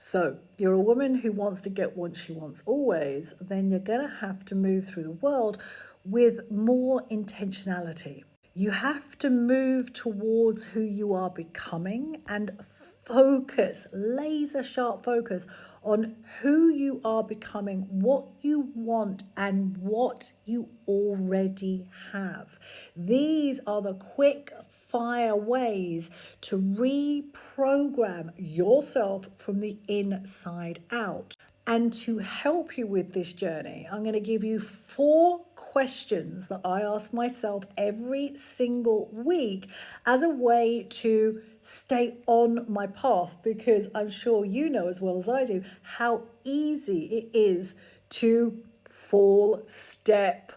So you're a woman who wants to get what she wants always, then you're going to have to move through the world with more intentionality. You have to move towards who you are becoming and focus, laser sharp focus on who you are becoming, what you want, and what you already have. These are the quick fire ways to reprogram yourself from the inside out. And to help you with this journey, I'm going to give you 4 questions that I ask myself every single week as a way to stay on my path, because I'm sure you know as well as I do how easy it is to step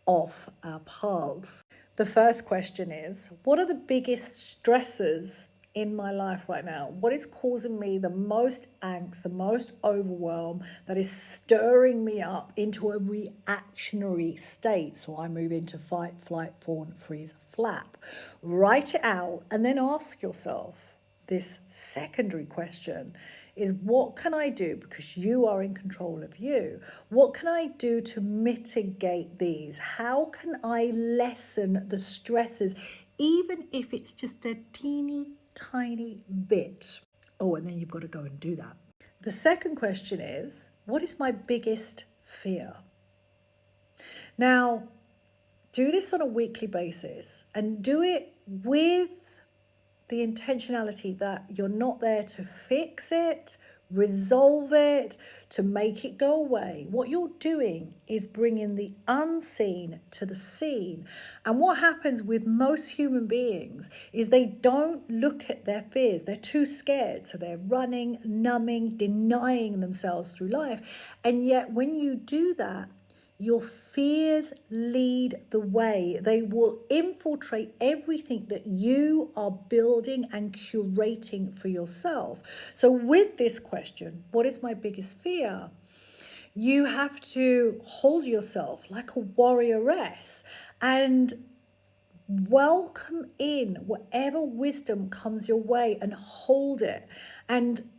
off our paths. The first question is, what are the biggest stressors in my life right now? What is causing me the most angst, the most overwhelm, that is stirring me up into a reactionary state? So I move into fight, flight, fawn, freeze, flap. Write it out and then ask yourself this secondary question is, what can I do, because you are in control of you? What can I do to mitigate these? How can I lessen the stresses, even if it's just a teeny tiny bit? Oh, and then you've got to go and do that. The second question is, what is my biggest fear? Now, do this on a weekly basis and do it with the intentionality that you're not there to fix it, resolve it, to make it go away. What you're doing is bringing the unseen to the seen. And what happens with most human beings is they don't look at their fears. They're too scared. So they're running, numbing, denying themselves through life. And yet when you do that, your fears lead the way. They will infiltrate everything that you are building and curating for yourself. So with this question, what is my biggest fear? You have to hold yourself like a warrioress and welcome in whatever wisdom comes your way and hold it. And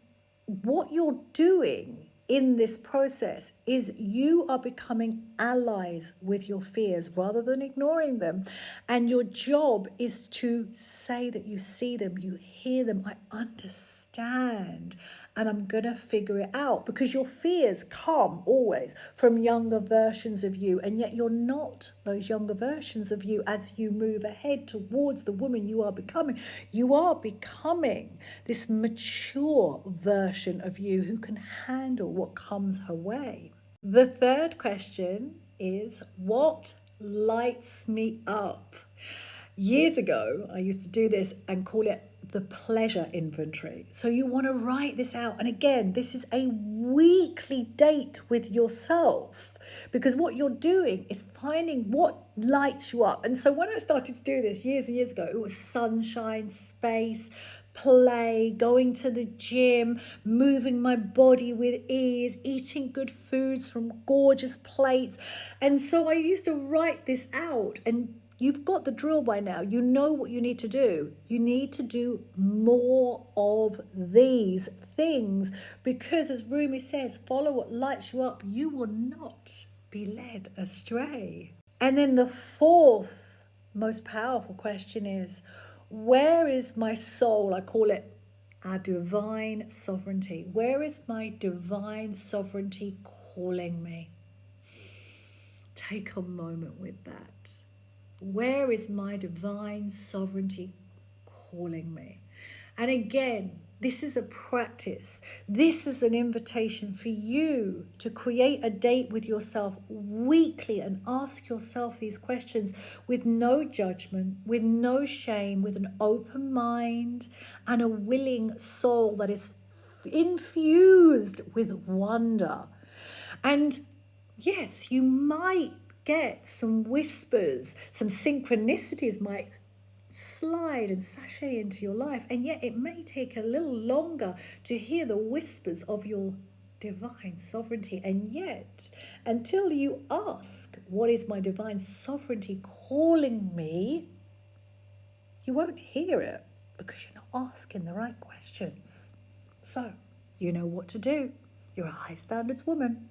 what you're doing in this process is you are becoming allies with your fears rather than ignoring them. And your job is to say that you see them, you hear them, I understand, and I'm going to figure it out. Because your fears come always from younger versions of you, and yet you're not those younger versions of you as you move ahead towards the woman you are becoming. You are becoming this mature version of you who can handle what comes her way. The third question is, what lights me up? Years ago, I used to do this and call it the pleasure inventory. So you want to write this out. And again, this is a weekly date with yourself, because what you're doing is finding what lights you up. And so when I started to do this years and years ago, it was sunshine, space, play, going to the gym, moving my body with ease, eating good foods from gorgeous plates. And so I used to write this out, and you've got the drill by now. You know what you need to do. You need to do more of these things, because as Rumi says, follow what lights you up. You will not be led astray. And then the fourth most powerful question is, where is my soul? I call it our divine sovereignty. Where is my divine sovereignty calling me? Take a moment with that. Where is my divine sovereignty calling me? And again, this is a practice. This is an invitation for you to create a date with yourself weekly and ask yourself these questions with no judgment, with no shame, with an open mind and a willing soul that is infused with wonder. And yes, you might get some whispers, some synchronicities might slide and sashay into your life, and yet it may take a little longer to hear the whispers of your divine sovereignty. And yet, until you ask, what is my divine sovereignty calling me, you won't hear it, because you're not asking the right questions. So You know what to do. You're a high standards woman.